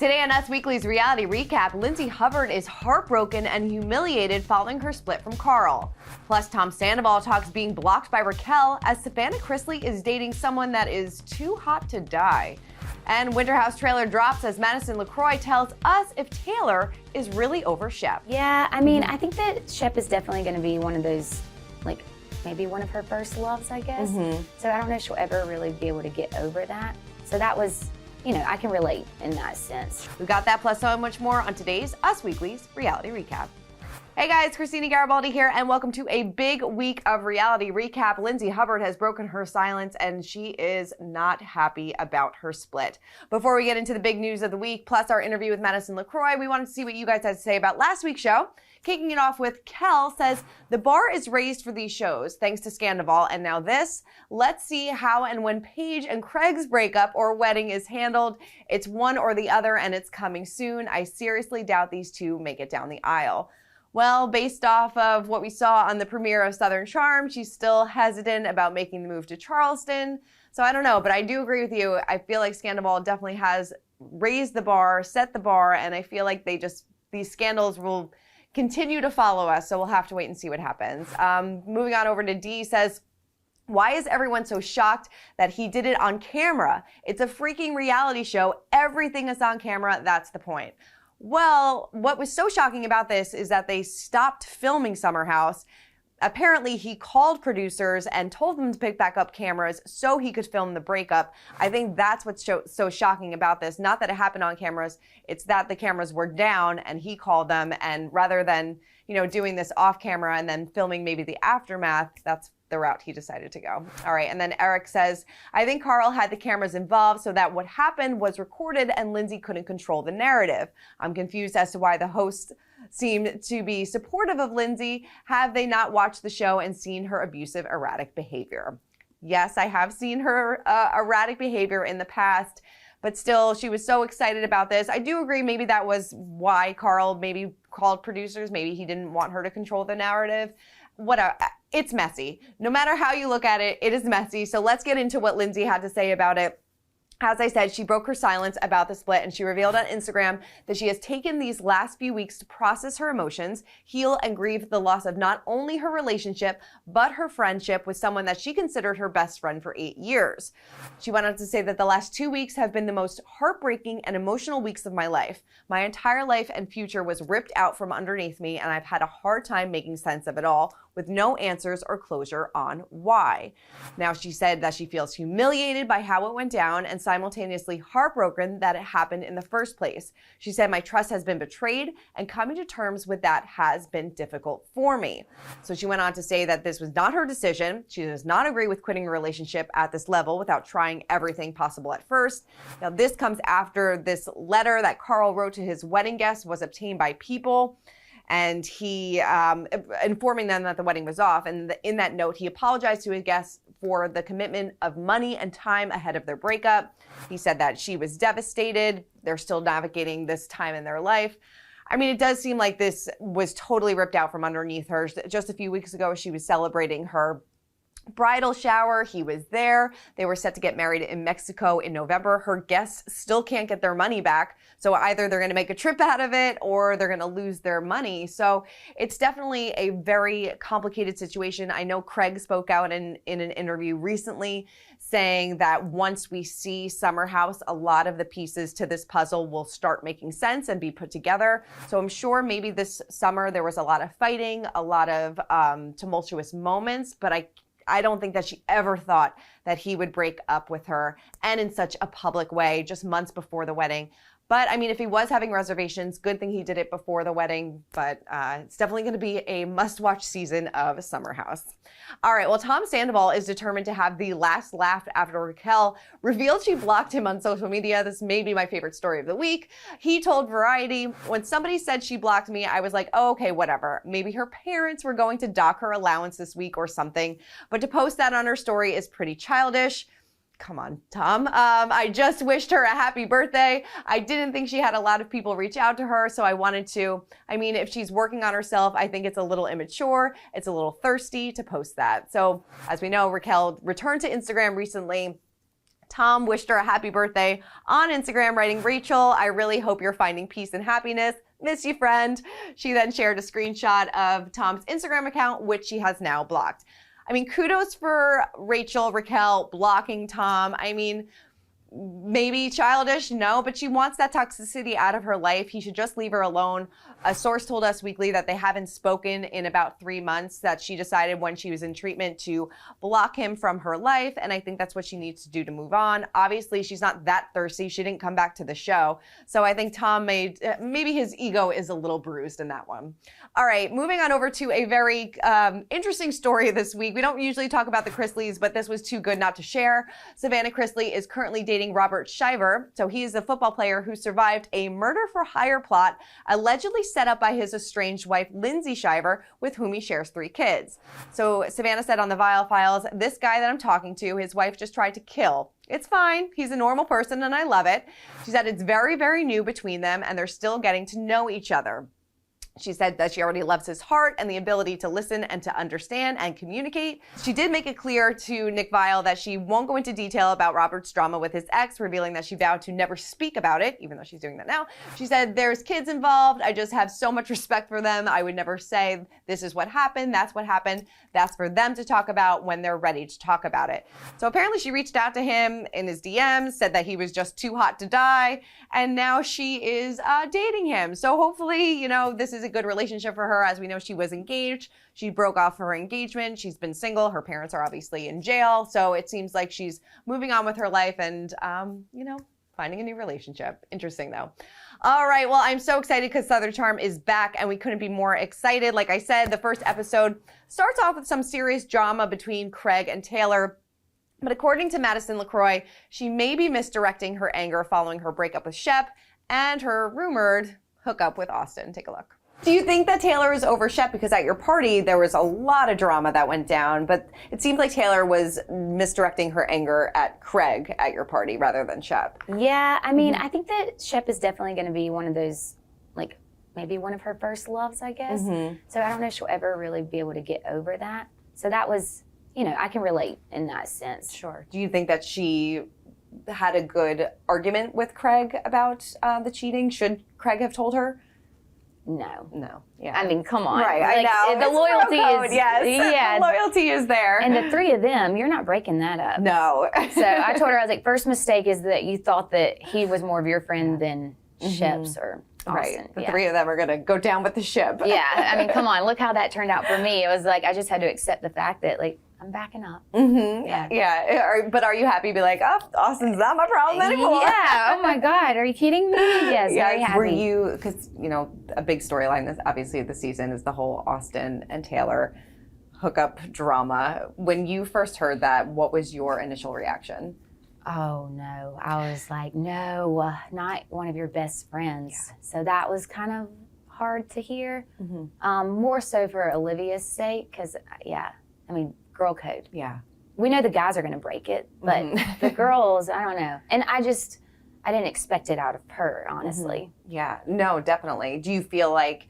Today on Us Weekly's reality recap, Lindsay Hubbard is heartbroken and humiliated following her split from Carl. Plus, Tom Sandoval talks being blocked by Raquel as Savannah Chrisley is dating someone that is too hot to die. And Winter House trailer drops as Madison LaCroix tells us if Taylor is really over Shep. Yeah, I mean, I think that Shep is definitely going to be one of those, like, maybe one of her first loves, I guess. So I don't know if she'll ever really be able to get over that. So that was, you know, I can relate in that sense. We've got that plus so much more on today's Us Weekly's reality recap. Hey guys, Christina Garibaldi here, and welcome to a big week of reality recap. Lindsay Hubbard has broken her silence, and she is not happy about her split. Before we get into the big news of the week, plus our interview with Madison LaCroix, we wanted to see what you guys had to say about last week's show. Kicking it off with Kel says, the bar is raised for these shows, thanks to Sandoval, and now this. Let's see how and when Paige and Craig's breakup or wedding is handled. It's one or the other, and it's coming soon. I seriously doubt these two make it down the aisle. Well, based off of what we saw on the premiere of Southern Charm, she's still hesitant about making the move to Charleston. So I don't know, but I do agree with you. I feel like Sandoval definitely has raised the bar, set the bar, and I feel like these scandals will continue to follow us, so we'll have to wait and see what happens. Moving on over to D says, why is everyone so shocked that he did it on camera? It's a freaking reality show. Everything is on camera. That's the point. Well, what was so shocking about this is that they stopped filming Summer House. Apparently, he called producers and told them to pick back up cameras so he could film the breakup. I think that's what's so shocking about this. Not that it happened on cameras, it's that the cameras were down and he called them, and rather than, you know, doing this off camera and then filming maybe the aftermath, that's the route he decided to go. All right, and then Eric says, I think Carl had the cameras involved so that what happened was recorded and Lindsay couldn't control the narrative. I'm confused as to why the hosts seemed to be supportive of Lindsay. Have they not watched the show and seen her abusive, erratic behavior? Yes, I have seen her erratic behavior in the past, but still, she was so excited about this. I do agree maybe that was why Carl maybe called producers. Maybe he didn't want her to control the narrative. Whatever. It's messy. No matter how you look at it, it is messy. So let's get into what Lindsay had to say about it. As I said, she broke her silence about the split, and she revealed on Instagram that she has taken these last few weeks to process her emotions, heal, and grieve the loss of not only her relationship, but her friendship with someone that she considered her best friend for 8 years. She went on to say that the last 2 weeks have been the most heartbreaking and emotional weeks of my life. My entire life and future was ripped out from underneath me, and I've had a hard time making sense of it all, with no answers or closure on why. Now, she said that she feels humiliated by how it went down and simultaneously heartbroken that it happened in the first place. She said, my trust has been betrayed, and coming to terms with that has been difficult for me. So she went on to say that this was not her decision. She does not agree with quitting a relationship at this level without trying everything possible at first. Now, this comes after this letter that Carl wrote to his wedding guests was obtained by People, and he informing them that the wedding was off. And in that note, he apologized to his guests for the commitment of money and time ahead of their breakup. He said that she was devastated. They're still navigating this time in their life. I mean, it does seem like this was totally ripped out from underneath her. Just a few weeks ago, she was celebrating her bridal shower. He was there. They were set to get married in Mexico in November. Her guests still can't get their money back. So either they're going to make a trip out of it or they're going to lose their money. So it's definitely a very complicated situation. I know Craig spoke out in an interview recently saying that once we see Summer House, a lot of the pieces to this puzzle will start making sense and be put together. So I'm sure maybe this summer there was a lot of fighting, a lot of tumultuous moments, but I don't think that she ever thought that he would break up with her, and in such a public way, just months before the wedding. But I mean, if he was having reservations, good thing he did it before the wedding, but it's definitely going to be a must-watch season of Summer House. All right, well, Tom Sandoval is determined to have the last laugh after Raquel revealed she blocked him on social media. This may be my favorite story of the week. He told Variety, when somebody said she blocked me, I was like, oh, okay, whatever. Maybe her parents were going to dock her allowance this week or something, but to post that on her story is pretty childish. Come on, Tom. I just wished her a happy birthday. I didn't think she had a lot of people reach out to her, so I wanted to. I mean, if she's working on herself, I think it's a little immature. It's a little thirsty to post that. So, as we know, Raquel returned to Instagram recently, Tom wished her a happy birthday on Instagram, writing, "Rachel, I really hope you're finding peace and happiness. Miss you, friend." She then shared a screenshot of Tom's Instagram account, which she has now blocked. I mean, kudos for Raquel blocking Tom. I mean, maybe childish, no, but she wants that toxicity out of her life. He should just leave her alone. A source told Us Weekly that they haven't spoken in about 3 months, that she decided when she was in treatment to block him from her life, and I think that's what she needs to do to move on. Obviously, she's not that thirsty. She didn't come back to the show, so I think Tom maybe his ego is a little bruised in that one. All right, moving on over to a very interesting story this week. We don't usually talk about the Chrisleys, but this was too good not to share. Savannah Chrisley is currently dating Robert Shiver. So he is a football player who survived a murder-for-hire plot allegedly set up by his estranged wife, Lindsay Shiver, with whom he shares 3 kids. So Savannah said on the Vile Files, "This guy that I'm talking to, his wife just tried to kill. It's fine. He's a normal person and I love it." She said it's very, very new between them and they're still getting to know each other. She said that she already loves his heart and the ability to listen and to understand and communicate. She did make it clear to Nick Viall that she won't go into detail about Robert's drama with his ex, revealing that she vowed to never speak about it, even though she's doing that now. She said, "There's kids involved. I just have so much respect for them. I would never say this is what happened. That's what happened. That's for them to talk about when they're ready to talk about it." So apparently she reached out to him in his DMs, said that he was just too hot to die, and now she is dating him. So hopefully, you know, this is a good relationship for her. As we know, she was engaged. She broke off her engagement. She's been single. Her parents are obviously in jail. So it seems like she's moving on with her life and, you know, finding a new relationship. Interesting though. All right, well, I'm so excited because Southern Charm is back and we couldn't be more excited. Like I said, the first episode starts off with some serious drama between Craig and Taylor. But according to Madison LaCroix, she may be misdirecting her anger following her breakup with Shep and her rumored hookup with Austin. Take a look. Do you think that Taylor is over Shep? Because at your party, there was a lot of drama that went down, but it seems like Taylor was misdirecting her anger at Craig at your party rather than Shep. Yeah, I mean, I think that Shep is definitely going to be one of those, like, maybe one of her first loves, I guess. So I don't know if she'll ever really be able to get over that. So that was, you know, I can relate in that sense. Sure. Do you think that she had a good argument with Craig about the cheating? Should Craig have told her? No. Yeah. I mean, come on. Right, like, I know. The loyalty is, yes. yeah. The loyalty is there. And the 3 of them, you're not breaking that up. No. So I told her, I was like, first mistake is that you thought that he was more of your friend than Shep's or Austin. Right. The 3 of them are going to go down with the ship. Yeah. I mean, come on. Look how that turned out for me. It was like, I just had to accept the fact that, like, I'm backing up. Yeah. But are you happy to be like, oh, Austin's not my problem anymore? Yeah. Oh my God. Are you kidding me? Yes. Very happy. Were you, because, you know, a big storyline this obviously this season is the whole Austin and Taylor hookup drama. When you first heard that, what was your initial reaction? Oh no. I was like, no, not one of your best friends. Yeah. So that was kind of hard to hear. More so for Olivia's sake, because, I mean, girl code. Yeah. We know the guys are going to break it, but the girls, I don't know. And I didn't expect it out of her, honestly. Yeah, no, definitely. Do you feel like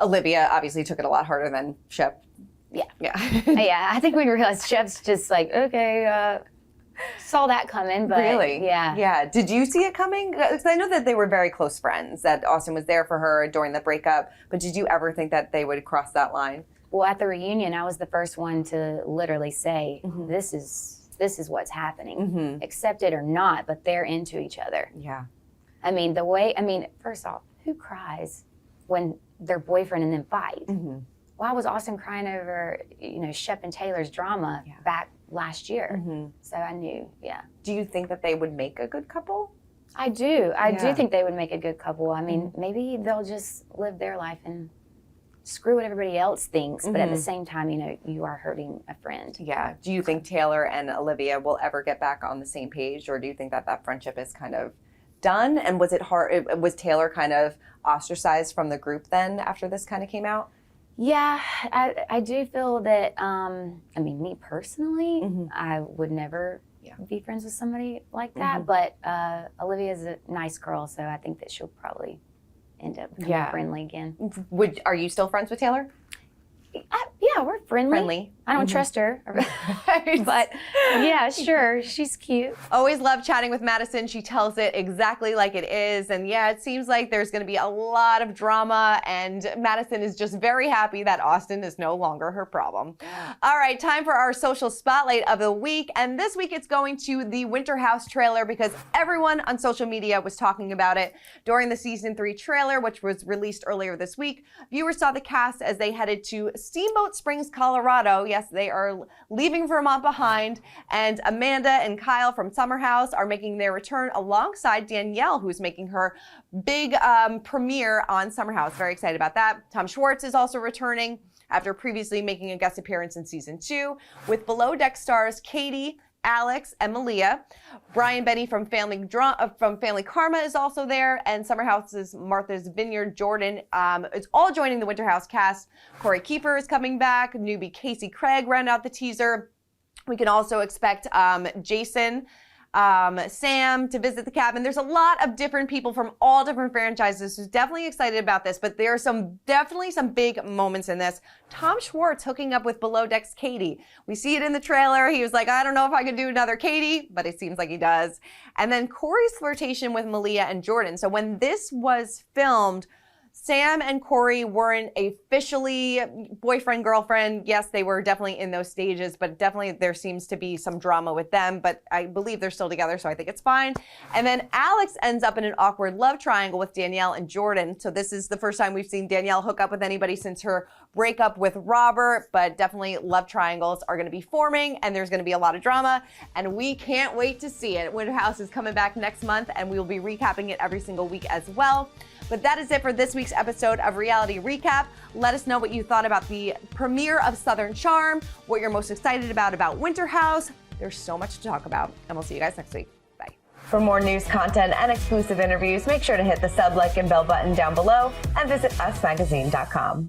Olivia obviously took it a lot harder than Shep? Yeah. Yeah, I think we realized Shep's just like, okay, saw that coming, but really? Yeah. Did you see it coming? Because I know that they were very close friends, that Austin was there for her during the breakup, but did you ever think that they would cross that line? Well, at the reunion, I was the first one to literally say, this is what's happening. Accept it or not, but they're into each other. Yeah. I mean, first off, who cries when their boyfriend and then fight? Why was Austin crying over, you know, Shep and Taylor's drama back last year? So I knew, Do you think that they would make a good couple? I do. I do think they would make a good couple. I mean, maybe they'll just live their life and screw what everybody else thinks, but at the same time, you know, you are hurting a friend. Yeah. Do you think Taylor and Olivia will ever get back on the same page, or do you think that that friendship is kind of done? And was it hard? Was Taylor kind of ostracized from the group then after this kind of came out? Yeah, I do feel that, I mean, me personally, I would never be friends with somebody like that, but Olivia's a nice girl, so I think that she'll probably end up becoming friendly again. Are you still friends with Taylor? Yeah, we're friendly. I don't trust her. But yeah, sure. She's cute. Always love chatting with Madison. She tells it exactly like it is. And yeah, it seems like there's going to be a lot of drama. And Madison is just very happy that Austin is no longer her problem. All right, time for our social spotlight of the week. And this week it's going to the Winter House trailer because everyone on social media was talking about it during the season 3 trailer, which was released earlier this week. Viewers saw the cast as they headed to Steamboat Springs, Colorado. Yes, they are leaving Vermont behind, and Amanda and Kyle from Summer House are making their return alongside Danielle, who's making her big premiere on Summer House. Very excited about that. Tom Schwartz is also returning after previously making a guest appearance in season 2, with Below Deck stars Kody, Alex, and Malia. Brian Benny from Family Karma is also there, and Summer House's Martha's Vineyard Jordan is all joining the Winter House cast. Corey Kiefer is coming back. Newbie Casey Craig round out the teaser. We can also expect Jason, Sam to visit the cabin. There's a lot of different people from all different franchises who's definitely excited about this, but there are definitely some big moments in this. Tom Schwartz hooking up with Below Deck's Kody. We see it in the trailer. He was like, I don't know if I could do another Kody, but it seems like he does. And then Corey's flirtation with Malia and Jordan. So when this was filmed, Sam and Corey weren't officially boyfriend, girlfriend. Yes, they were definitely in those stages, but definitely there seems to be some drama with them, but I believe they're still together, so I think it's fine. And then Alex ends up in an awkward love triangle with Danielle and Jordan. So this is the first time we've seen Danielle hook up with anybody since her breakup with Robert, but definitely love triangles are going to be forming, and there's going to be a lot of drama, and we can't wait to see it. Winter House is coming back next month, and we will be recapping it every single week as well. But that is it for this week's episode of Reality Recap. Let us know what you thought about the premiere of Southern Charm, what you're most excited about Winter House. There's so much to talk about, and we'll see you guys next week. Bye. For more news, content, and exclusive interviews, make sure to hit the sub, like, and bell button down below, and visit usmagazine.com.